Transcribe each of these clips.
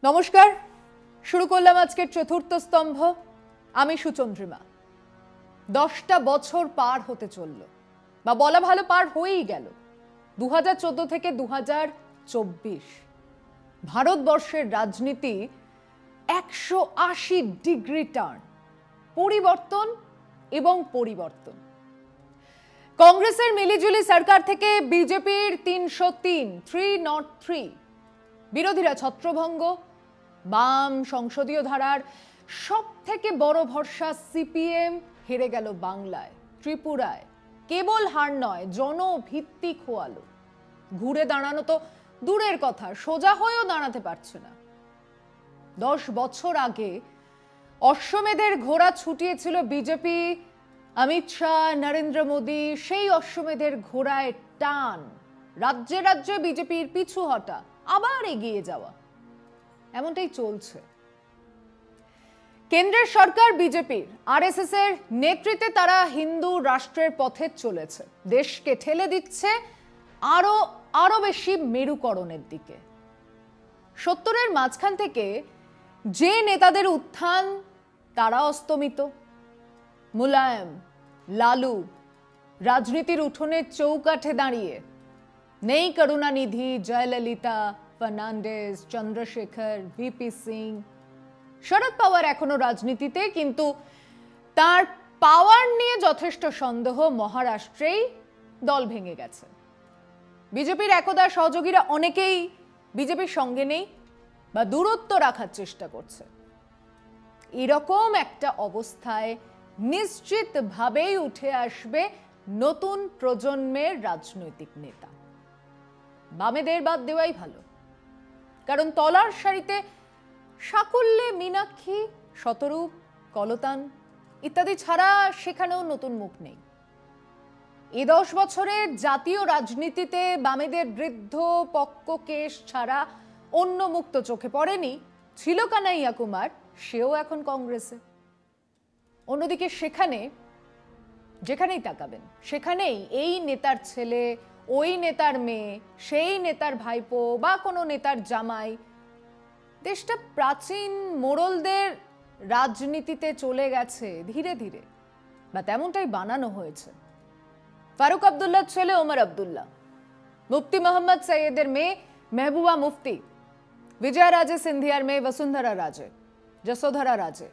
নমস্কার, শুরু করলাম আজকের চতুর্থ স্তম্ভ। আমি সুচন্দ্রিমা। 10টা বছর পার হতে চলল, বা বলা ভালো পার হয়েই গেল। 2014 থেকে 2024 ভারতবর্ষের রাজনীতি 180 ডিগ্রি টার্ন, পরিবর্তন এবং পরিবর্তন। কংগ্রেসের মিলিজুলি সরকার থেকে বিজেপির 303 বিরোধীরা ছত্রভঙ্গ, বাম সংসদীয় ধারার সব থেকে বড় ভরসা সিপিএম হেরে গেল বাংলায়, ত্রিপুরায়। কেবল হার নয়, জনভিত্তি খোয়ালো। ঘুরে দাঁড়ানো তো দূরের কথা, সোজা হয়েও দাঁড়াতে পারছে না। 10 বছর আগে অশ্বমেধের ঘোড়া ছুটিয়েছিল বিজেপি, অমিত শাহ, নরেন্দ্র মোদী। সেই অশ্বমেধের ঘোড়ায় টান, রাজ্যে রাজ্যে বিজেপির পিছু হটা, আবার এগিয়ে যাওয়া, এমনটাই চলছে। কেন্দ্রের সরকার বিজেপির, আরএসএস এর নেতৃত্বে তারা হিন্দু রাষ্ট্রের পথে চলেছে, দেশকে ঠেলে দিচ্ছে আরো বেশি মেরুকরণের দিকে। 70-এর মাঝখান থেকে যে নেতাদের উত্থান, তারা অস্তমিত। মুলায়ম, লালু রাজনীতির উঠোনের চৌকাঠে দাঁড়িয়ে। নেই করুণানিধি, জয়ললিতা, ফার্নান্ডেজ, চন্দ্রশেখর, ভিপি সিং। শরদ পাওয়ার এখনো রাজনীতিতে, কিন্তু তার পাওয়ার নিয়ে যথেষ্ট সন্দেহ। মহারাষ্ট্রেই দল ভেঙে গেছে। বিজেপির একদা সহযোগীরা অনেকেই বিজেপির সঙ্গে নেই বা দূরত্ব রাখার চেষ্টা করছে। এরকম একটা অবস্থায় নিশ্চিতভাবেই উঠে আসবে নতুন প্রজন্মের রাজনৈতিক নেতা। বামেদের বাদ দেওয়াই ভালো, কারণ তলার সারিতে সাকল্যে মীনাক্ষী, শতরূপ, কলতান ইত্যাদি ছাড়া সেখানেও নতুন মুখ নেই। এই 10 বছরের জাতীয় রাজনীতিতে বামেদের বৃদ্ধ পক্ক কেশ ছাড়া অন্য মুখ তো চোখে পড়েনি। ছিল কানাইয়া কুমার, সেও এখন কংগ্রেসে। অন্যদিকে যেখানেই তাকাবেন সেখানেই এই নেতার ছেলে, ওই নেতার মেয়ে, সেই নেতার ভাইপো বা কোনো নেতার জামাই। দেশটা প্রাচীন মোড়লদের রাজনীতিতে চলে গেছে ধীরে ধীরে, বা তেমনটাই বানানো হয়েছে। ফারুক আব্দুল্লাহর ছেলে ওমর আব্দুল্লাহ, মুফতি মোহাম্মদ সৈয়দের মেয়ে মেহবুবা মুফতি, বিজয়া রাজে সিন্ধিয়ার মেয়ে বসুন্ধরা রাজে, যশোধরা রাজে,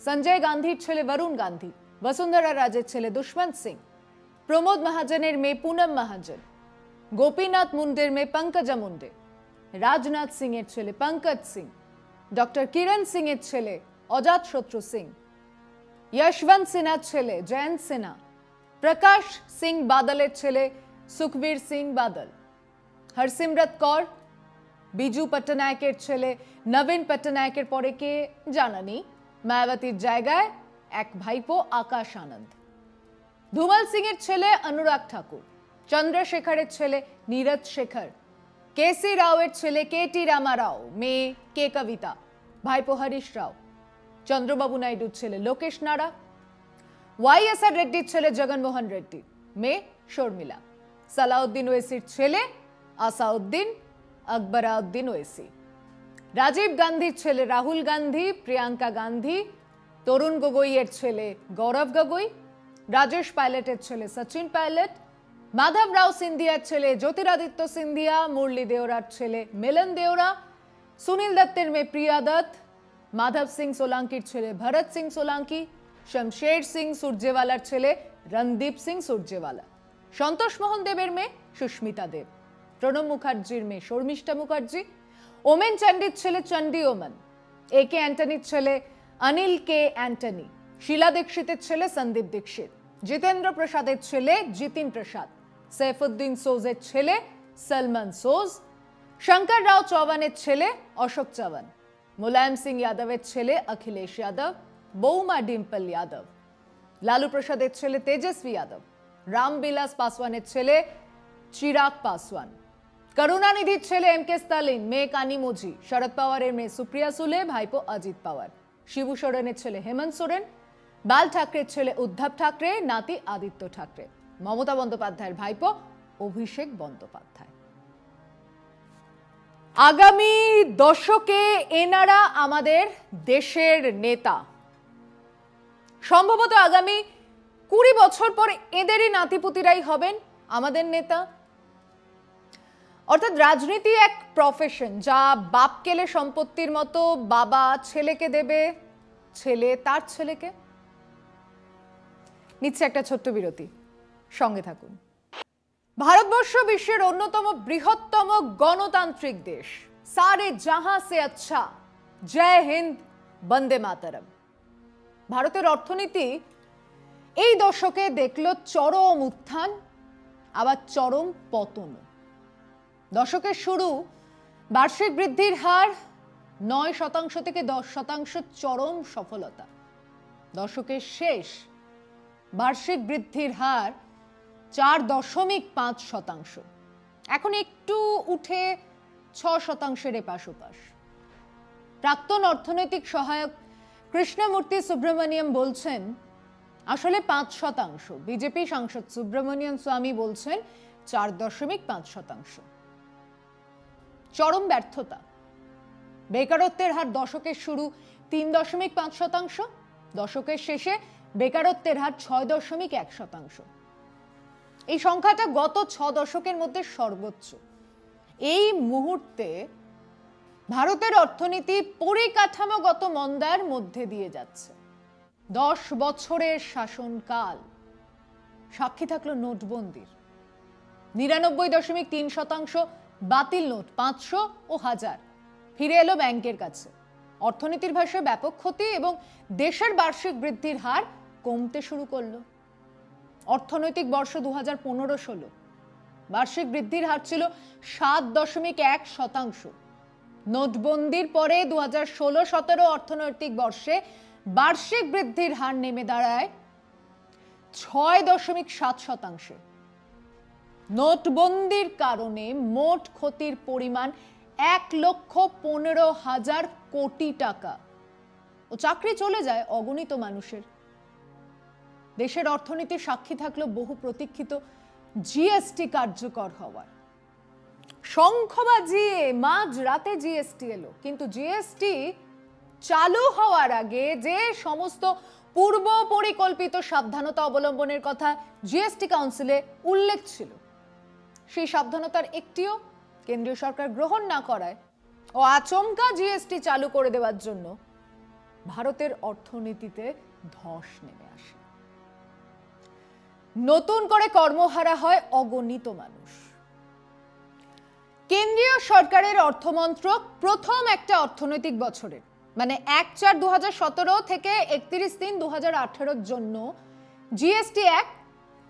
সঞ্জয় গান্ধীর ছেলে বরুণ গান্ধী, বসুন্ধরা রাজের ছেলে দুষ্মন্ত সিং, প্রমোদ মহাজনের মেয়ে পুনম মহাজন, গোপীনাথ মুন্ডের মেয়ে পঙ্কজা মুন্ডে, রাজনাথ সিং এর ছেলে পঙ্কজ সিং, ডক্টর কিরণ সিং এর ছেলে অজাত শত্রু সিং, যশবন্ত সিনহার ছেলে জয়ন্ত সিনহা, প্রকাশ সিং বাদলের ছেলে সুখবীর সিং বাদল, হরসিমরত কৌর, বিজু পট্টনায়কের ছেলে নবীন পট্টনায়কের পরে কে জানা নেই। মায়াবতীর জায়গায় এক ভাইপো আকাশ আনন্দ, ধুমল সিং এর ছেলে অনুরাগ ঠাকুর, চন্দ্রশেখরের ছেলে নীরজ শেখর, কেসি রাওয়ের ছেলে কেটি রামা রাও, মেয়ে কে কবিতা, ভাইপো হরিশ রাও, চন্দ্রবাবু নাইডুর ছেলে লোকেশ নাড়া, ওয়াইএসআর রেড্ডির ছেলে জগনমোহন রেড্ডি, মেয়ে শর্মিলা, সালাউদ্দিন ওয়েসির ছেলে আসাউদ্দিন আকবরাউদ্দিন ওয়েসি, রাজীব গান্ধীর ছেলে রাহুল গান্ধী, প্রিয়াঙ্কা গান্ধী, তরুণ গগৈয়ের ছেলে গৌরব গগৈ, রাজেশ পাইলটের ছেলে সচিন পাইলট, মাধব রাও সিন্ধিয়ার ছেলে জ্যোতিরাদিত্য সিন্ধিয়া, মুরলী দেওরার ছেলে মিলন দেওরা, সুনীল দত্তের মেয়ে প্রিয়া দত্ত, মাধব সিং সোলাঙ্কির ছেলে ভরত সিং সোলাঙ্কি, শমশের সিং সুরজেওয়ালার ছেলে রণদীপ সিং সুরজেওয়ালা, সন্তোষ মোহন দেবের মেয়ে সুস্মিতা দেব, প্রণব মুখার্জির মেয়ে শর্মিষ্ঠা মুখার্জি, ওমেন চান্ডির ছেলে চন্ডী ওমন, এ কে অ্যান্টনির ছেলে অনিল কে অ্যান্টনি, শীলা দীক্ষিতের ছেলে সন্দীপ দীক্ষিত, জিতেন্দ্র প্রসাদের ছেলে জিতিন প্রসাদ, সৈফুদ্দিন সোজের ছেলে সলমান সোজ, শঙ্কর রাও চৌহানের ছেলে অশোক চৌহান, মুলায়ম সিং যাদবের ছেলে অখিলেশ যাদব, বৌমা ডিম্পল যাদব, লালু প্রসাদের ছেলে তেজস্বী যাদব, রামবিলাস পাসওয়ানের ছেলে চিরাগ পাসওয়ান, করুণানিধির ছেলে এম কে স্টালিন, মেয়ে কানি মোজি, শরদ পাওয়ারের মেয়ে সুপ্রিয়া সুলে, ভাইপো অজিত পাওয়ার, শিবু সোরেনের ছেলে হেমন্ত সোরেন, বাল ঠাকরের ছেলে উদ্ধব ঠাকরে, নাতি আদিত্য ঠাকরে, মমতা বন্দ্যোপাধ্যায়ের ভাইপো অভিষেক বন্দ্যোপাধ্যায়। আগামী দশকে এনারা আমাদের দেশের নেতা। সম্ভবত আগামী 20 বছর পর এদেরই নাতিপুতিরাই হবেন আমাদের নেতা। অর্থাৎ রাজনীতি এক প্রফেশন, যা বাপ কেলে সম্পত্তির মতো বাবা ছেলেকে দেবে, ছেলে তার ছেলেকে। নিচ্ছে একটা ছোট্ট বিরতি, সঙ্গে থাকুন। ভারতবর্ষ বিশ্বের অন্যতম বৃহত্তম গণতান্ত্রিক দেশ। সারে জাহাঁ সে আচ্ছা, জয় হিন্দ, বন্দে মাতরম। ভারতের অর্থনীতি এই দশকে দেখল চরম উত্থান, আবার চরম পতন। দশকের শুরু বার্ষিক বৃদ্ধির হার 9% থেকে 10% চরম সফলতা। দশকের শেষ বার্ষিক বৃদ্ধির হার 4.5%। এখন একটু উঠে 6%-এর এপাশ ওপাশ। প্রাক্তন অর্থনৈতিক সহায়ক কৃষ্ণমূর্তি সুব্রমণিয়াম বলছেন আসলে 5%। বিজেপি সাংসদ সুব্রমণিয়াম স্বামী বলছেন 4.5%। চরম ব্যর্থতা। বেকারত্বের হার দশকের শুরু 3.5%, দশকের শেষে বেকারত্বের হার 6.1%। এই সংখ্যাটা গত 6 দশকের মধ্যে সর্বোচ্চ। এই মুহূর্তে ভারতের অর্থনীতি পরিকাঠামোগত মন্দার মধ্যে দিয়ে যাচ্ছে। 10 বছরের শাসনকাল সাক্ষী থাকলো নোটবন্দির। 99.3% বাতিল নোট, 500 ও 1000 ফিরে এলো ব্যাংকের কাছে। অর্থনীতির ভাষায় ব্যাপক ক্ষতি এবং দেশের বার্ষিক বৃদ্ধির হার কমতে শুরু করলো। অর্থনৈতিক বর্ষ 2015-16 বার্ষিক বৃদ্ধির হার ছিল 7.1%। নোটবন্দির পরে 2016-17 অর্থনৈতিক বর্ষে বার্ষিক বৃদ্ধির হার নেমে দাঁড়ায় 6.7%। নোটবন্দির কারণে মোট ক্ষতির পরিমাণ 1,15,000 কোটি টাকা ও চাকরি চলে যায় অগণিত মানুষের। দেশের অর্থনীতি সাক্ষী থাকলো বহু প্রতীক্ষিত জিএসটি কার্যকর হওয়ার। শঙ্খ বাজিয়ে মাঝ রাতে জিএসটি এলো, কিন্তু জিএসটি চালু হওয়ার আগে যে সমস্ত পূর্ব পরিকল্পিত সাবধানতা অবলম্বনের কথা জিএসটি কাউন্সিলে উল্লেখ ছিল, সেই সাবধানতার একটিও কেন্দ্রীয় সরকার গ্রহণ না করায় ও আচমকা জিএসটি চালু করে দেওয়ার জন্য ভারতের অর্থনীতিতে ধস নেমে আসে। নতুন করে কর্মহারা হয় অগণিত মানুষ। কেন্দ্রীয় সরকারের অর্থমন্ত্রক প্রথম একটা অর্থনৈতিক বছরের মানে 1/4/2017 থেকে 31/3/2018 জন্য জিএসটি অ্যাক্ট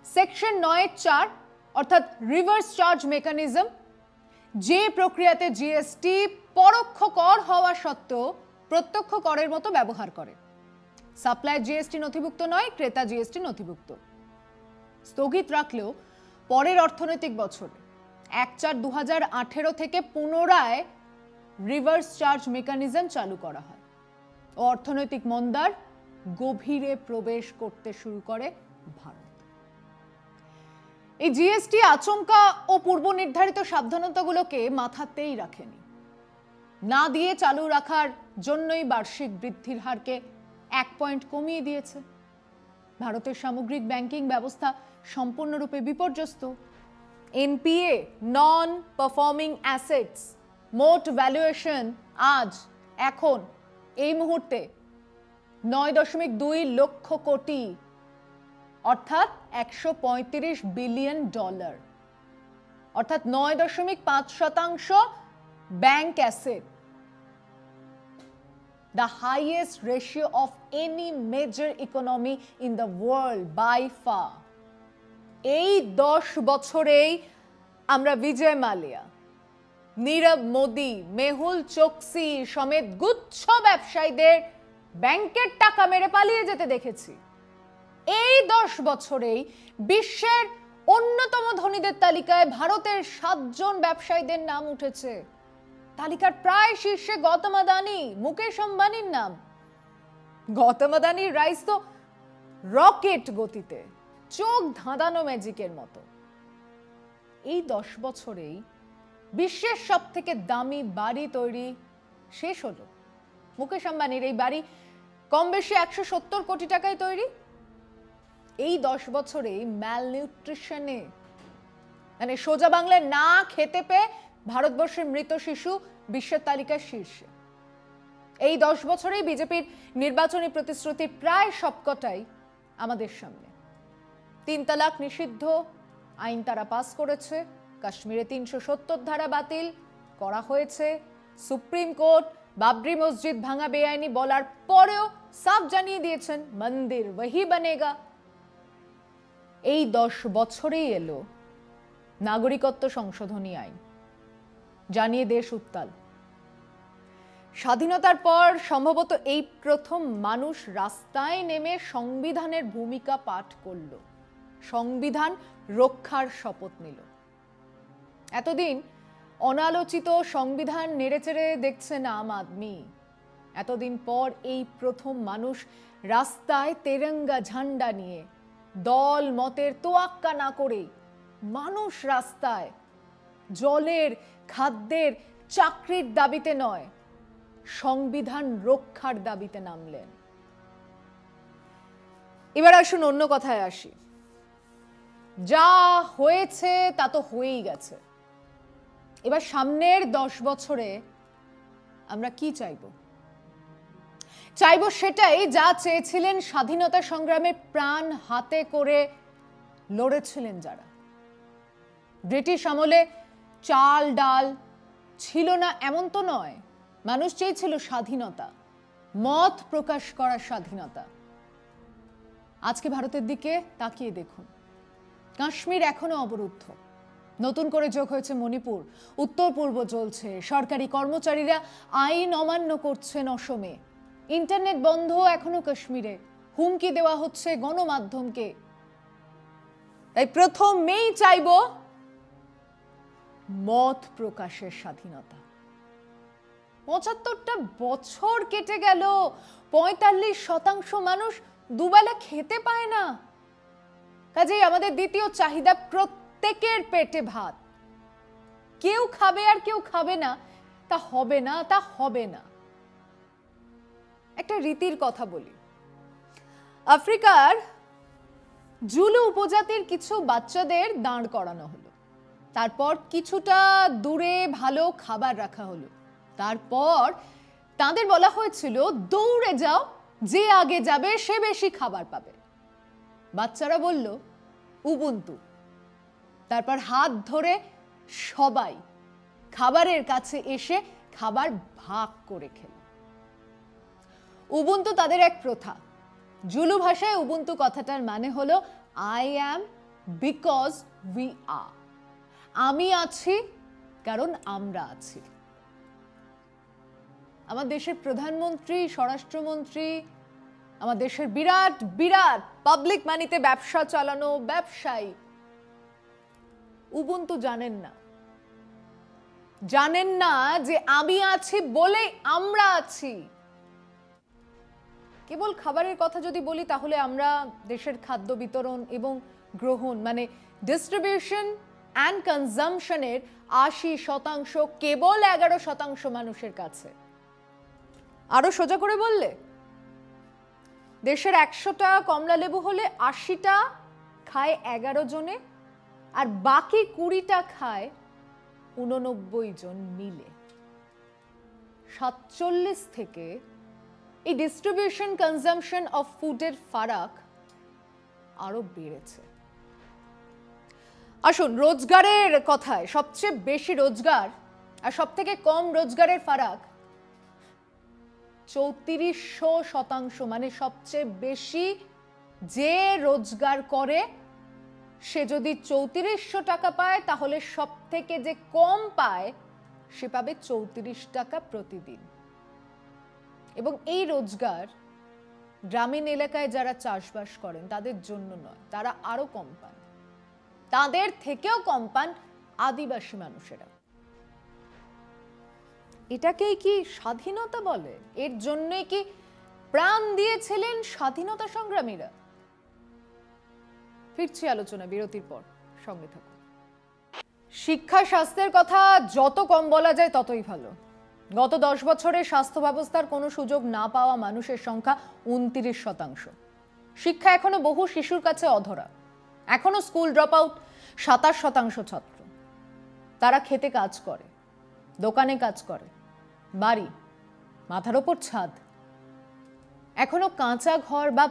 সেকশন 9(4) অর্থাৎ রিভার্স চার্জ মেকানিজম, যে প্রক্রিয়াতে জিএসটি পরোক্ষ কর হওয়া সত্ত্বেও প্রত্যক্ষ করের মতো ব্যবহার করে। সাপ্লাই জিএসটি নথিভুক্ত নয়, ক্রেতা জিএসটি নথিভুক্ত। স্থগিত রাখলেও পরের অর্থনৈতিক বছরে 1/4/2018 থেকে পুনরায় রিভার্স চার্জ মেকানিজম চালু করা হয় ও অর্থনৈতিক মন্দার গভীরে প্রবেশ করতে শুরু করে ভারত। এই জিএসটি আচমকা ও পূর্ব নির্ধারিত সাবধানতাগুলোকে মাথাতেই রাখেনি। না দিয়ে চালু রাখার জন্যই বার্ষিক বৃদ্ধির হারকে 1 পয়েন্ট কমিয়ে দিয়েছে। ভারতের সামগ্রিক ব্যাংকিং ব্যবস্থা সম্পূর্ণরূপে বিপর্যস্ত। এনপিএ, নন পারফর্মিং অ্যাসেটস, মোট ভ্যালুয়েশন আজ এখন এই মুহূর্তে 9.2 লক্ষ কোটি, অর্থাৎ $135 বিলিয়ন, অর্থাৎ 9.5% bank asset, the highest ratio of any major economy in the world by far. এই 10 বছরেই আমরা বিজয় মালিয়া, নীরব মোদি, মেহুল চোকসি সমেত গুচ্ছ ব্যবসায়ীদের ব্যাংকের টাকা মেরে পালিয়ে যেতে দেখেছি। এই 10 বছরেই বিশ্বের অন্যতম ধনীদের তালিকায় ভারতের 7 জন ব্যবসায়ীদের নাম উঠেছে। তালিকার প্রায় শীর্ষে গৌতম আদানি, মুকেশ আম্বানির নাম। গৌতম আদানির রাইজ তো রকেট গতিতে, চোখ ধাঁধানো ম্যাজিকের মতো। এই 10 বছরেই বিশ্বের সব থেকে দামি বাড়ি তৈরি শেষ হলো। মুকেশ আম্বানির এই বাড়ি কম বেশি 170 কোটি টাকায় তৈরি। এই 10 বছরে ম্যালনিউট্রিশনে, মানে সোজা বাংলায় না খেতে পেয়ে ভারতবর্ষের মৃত শিশু বিশ্বের তালিকার শীর্ষে। এই 10 বছরেই বিজেপির নির্বাচনী প্রতিশ্রুতির প্রায় সবকটাই আমাদের সামনে। 3 তালাক নিষিদ্ধ আইন তারা পাস করেছে, কাশ্মীরে 370 ধারা বাতিল করা হয়েছে, সুপ্রিম কোর্ট বাবরি মসজিদ ভাঙা বেআইনি বলার পরেও সাফ জানিয়ে দিয়েছেন মন্দির ওহি বনেগা। এই 10 বছরেই এলো নাগরিকত্ব সংশোধনী আইন, জানিয়ে দেশ উত্তাল। স্বাধীনতার পর সম্ভবত এই প্রথম মানুষ রাস্তায় নেমে সংবিধানের ভূমিকা পাঠ করল, সংবিধান রক্ষার শপথ নিল। এতদিন অনালোচিত সংবিধান নেড়েচেড়ে দেখছেন আম আদমি। এতদিন পর এই প্রথম মানুষ রাস্তায় তেরঙ্গা ঝান্ডা নিয়ে, দল মতের তোয়াক্কা না করে মানুষ রাস্তায় জলের, খাদ্যের, চাকরির দাবিতে নয়, সংবিধান রক্ষার দাবিতে নামলেন। এবার আসুন অন্য কথায় আসি। যা হয়েছে তা তো হয়েই গেছে। এবার সামনের 10 বছরে আমরা কি চাইব? চাইব সেটাই যা চেয়েছিলেন স্বাধীনতা সংগ্রামে প্রাণ হাতে করে লড়েছিলেন যারা। ব্রিটিশ আমলে চাল ডাল ছিল না এমন তো নয়, মানুষ চেয়েছিল স্বাধীনতা, মত প্রকাশ করার স্বাধীনতা। আজকে ভারতের দিকে তাকিয়ে দেখুন, কাশ্মীর এখনো অবরুদ্ধ, নতুন করে যোগ হয়েছে মণিপুর, উত্তর পূর্ব চলছে, সরকারি কর্মচারীরা আইন অমান্য করছেন অসমে, ইন্টারনেট বন্ধ এখনো কাশ্মীরে, হুমকি দেওয়া হচ্ছে গণমাধ্যমকে। তাই প্রথমেই চাইব মত প্রকাশের স্বাধীনতা। 75টা বছর কেটে গেল, 45% মানুষ দুবেলা খেতে পায় না। কাজেই আমাদের দ্বিতীয় চাহিদা প্রত্যেকের পেটে ভাত। কেউ খাবে আর কেউ খাবে না, তা হবে না, তা হবে না। একটা রীতির কথা বলি। আফ্রিকার জুলু উপজাতির কিছু বাচ্চাদের দাঁড় করানো হলো, তারপর কিছুটা দূরে ভালো খাবার রাখা হলো, তারপর তাদের বলা হয়েছিল দৌড়ে যাও, যে আগে যাবে সে বেশি খাবার পাবে। বাচ্চারা বলল উবুন্তু। তারপর হাত ধরে সবাই খাবারের কাছে এসে খাবার ভাগ করে খেল। উবুন্তু তাদের এক প্রথা। জুলু ভাষায় উবুন্তু কথাটার মানে হলো I am because we are. আমি আছি কারণ আমরা আছি। আমার দেশের প্রধানমন্ত্রী, স্বরাষ্ট্রমন্ত্রী, আমার দেশের বিরাট বিরাট পাবলিক মানিতে ব্যবসা চালানো ব্যবসায়ী উবুন্তু জানেন না। জানেন না যে আমি আছি বলে আমরা আছি। কেবল খাবারের কথা যদি বলি তাহলে আমরা দেশের খাদ্য বিতরণ এবং গ্রহণ মানে ডিস্ট্রিবিউশন অ্যান্ড কনজাম্পশনের 80% কেবল 11% মানুষের কাছে। আরো সোজা করে বললে দেশের 100টা কমলা লেবু হলে 80টা খায় 11 জনে, আর বাকি 20টা খায় 89 জন মিলে। 47 থেকে এই ডিস্ট্রিবিউশন কনজাম্পশন অফ ফুডের ফারাক আরো বেড়েছে। আসুন রোজগারের কথায়, সবচেয়ে বেশি রোজগার আর সব থেকে কম রোজগারের ফারাক 3400%। মানে সবচেয়ে বেশি যে রোজগার করে সে যদি 3400 টাকা পায়, তাহলে সব থেকে যে কম পায় সে পাবে 34 টাকা প্রতিদিন। এবং এই রোজগার গ্রামীণ এলাকায় যারা চাষবাস করেন তাদের জন্য নয়, তারা আরো কম পান। তাদের থেকেও কম পান আদিবাসী মানুষেরা। এটাকেই কি স্বাধীনতা বলে? এর জন্যই কি প্রাণ দিয়েছিলেন স্বাধীনতা সংগ্রামীরা? ফিরছি আলোচনা বিরতির পর, সঙ্গে থাকুন। শিক্ষা স্বাস্থ্যের কথা যত কম বলা যায় ততই ভালো। গত 10 বছরে স্বাস্থ্য ব্যবস্থার কোনো সুযোগ না পাওয়া মানুষের সংখ্যা 29%। শিক্ষা এখনো বহু শিশুর কাছে অধরা। এখনো স্কুল ড্রপ আউট 27% ছাত্র। তারা খেতে কাজ করে, দোকানে কাজ করে, বাড়ি, মাথার ওপর ছাদ। এখনো কাঁচা ঘর বা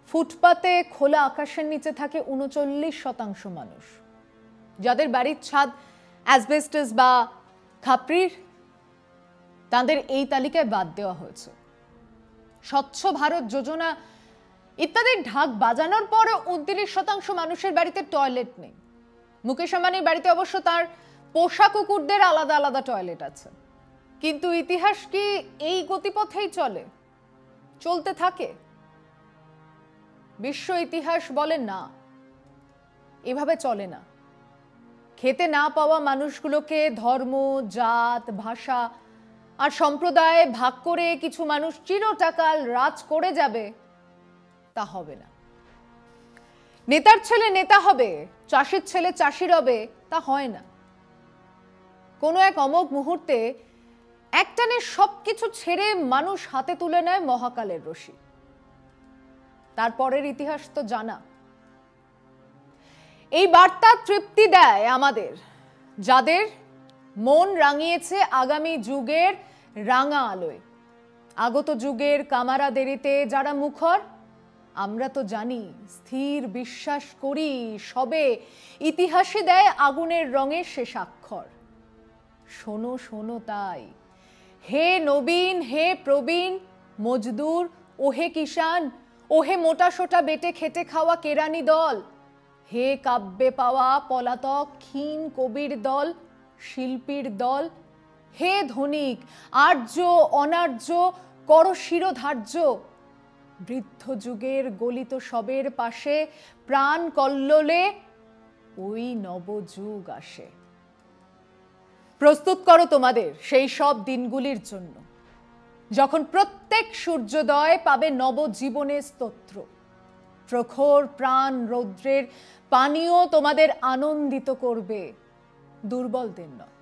ফুটপাতে খোলা আকাশের নিচে থাকে 39% মানুষ, যাদের বাড়ির ছাদ অ্যাসবেস্টস বা খাপড়ির। তাদের এই তালিকায় বাদ দেওয়া হয়েছে। স্বচ্ছ ভারত যোজনা ইত্যাদির ঢাক বাজানোর পরে 29% মানুষের বাড়িতে টয়লেট নেই। মুকেশ আম্বানির বাড়িতে অবশ্য তার পোষা কুকুরদের আলাদা আলাদা টয়লেট আছে। কিন্তু ইতিহাস কি এই গতিপথেই চলতে থাকে? বিশ্ব ইতিহাস বলে না, এভাবে চলে না। খেতে না পাওয়া মানুষগুলোকে ধর্ম, জাত, ভাষা আর সম্প্রদায় ভাগ করে কিছু মানুষ চিরটাকাল রাজ করে যাবে, তা হবে না। নেতার ছেলে নেতা হবে, চাষির ছেলে চাষির হবে, তা হয় না। কোনো এক অমোঘ মুহূর্তে একটানে সবকিছু ছেড়ে মানুষ হাতে তুলে নেয় মহাকালের রশি। তারপরের ইতিহাস তো জানা। এই বার্তা তৃপ্তি দেয় আমাদের, যাদের মন রাঙিয়েছে আগামী যুগের রাঙা আলোয়। আগত যুগের কামারা দেরিতে যারা মুখর, আমরা তো জানি, স্থির বিশ্বাস করি, সবে ইতিহাসে দেয় আগুনের রঙের শেষ অক্ষর। শোনো শোনো তাই, হে নবীন, হে প্রবীণ, মজদুর, ওহে কিষান, ওহে মোটা সোটা বেটে খেটে খাওয়া কেরানি দল, হে কাব্যে পাওয়া পলাতক ক্ষীণ কবির দল, শিল্পীর দল, হে ধনিক, আর্য অনার্য, কর শিরোধার্য। বৃদ্ধ যুগের গলিত সবের পাশে প্রাণ কল্লোলে ওই নবযুগ আসে। প্রস্তুত করো তোমাদের সেই সব দিনগুলির জন্য, যখন প্রত্যেক সূর্যোদয় পাবে নবজীবনের স্তোত্র। প্রখর প্রাণ রৌদ্রের পানীয় তোমাদের আনন্দিত করবে, দুর্বলদের নয়।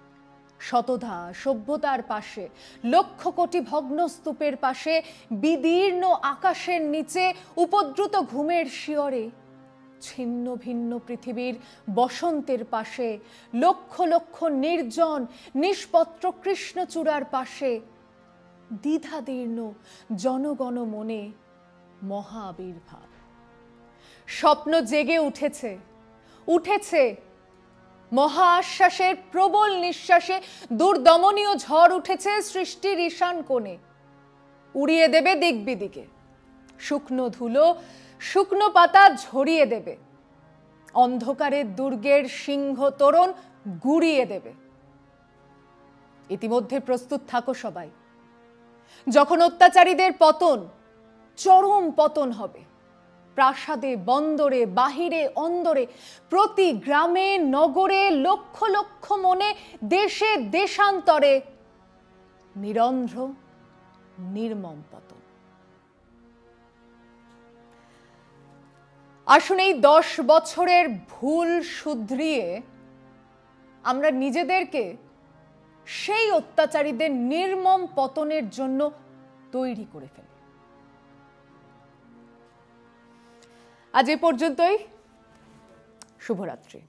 শতধা সভ্যতার পাশে, লক্ষ কোটি ভগ্ন স্তূপের পাশে, বিদীর্ণ আকাশের নিচে, উপদ্রুত ঘুমের শিয়রে, ছিন্ন ভিন্ন পৃথিবীর বসন্তের পাশে, লক্ষ লক্ষ নির্জন নিষ্পত্র কৃষ্ণচূড়ার পাশে, দ্বিধাদীর্ণ জনগণ মনে মহা আবির্ভাব। স্বপ্ন জেগে উঠেছে মহা আশ্বাসের প্রবল নিঃশ্বাসে, দুর্দমনীয় ঝড় উঠেছে সৃষ্টির ঈশান কোণে। উড়িয়ে দেবে দিক বিদিকে, শুকনো ধুলো, শুকনো পাতা ঝরিয়ে দেবে, অন্ধকারের দুর্গের সিংহ তোরণ গুড়িয়ে দেবে। ইতিমধ্যে প্রস্তুত থাকো সবাই, যখন অত্যাচারীদের পতন, চরম পতন হবে। প্রাসাদে, বন্দরে, বাহিরে, অন্দরে, প্রতি গ্রামে, নগরে, লক্ষ লক্ষ মনে, দেশে দেশান্তরে নিরন্ধ্র নির্মম পতন। আসুন এই 10 বছরের ভুল শুধরিয়ে আমরা নিজেদেরকে সেই অত্যাচারীদের নির্মম পতনের জন্য তৈরি করে ফেলি। আজ এ পর্যন্তই। শুভরাত্রি।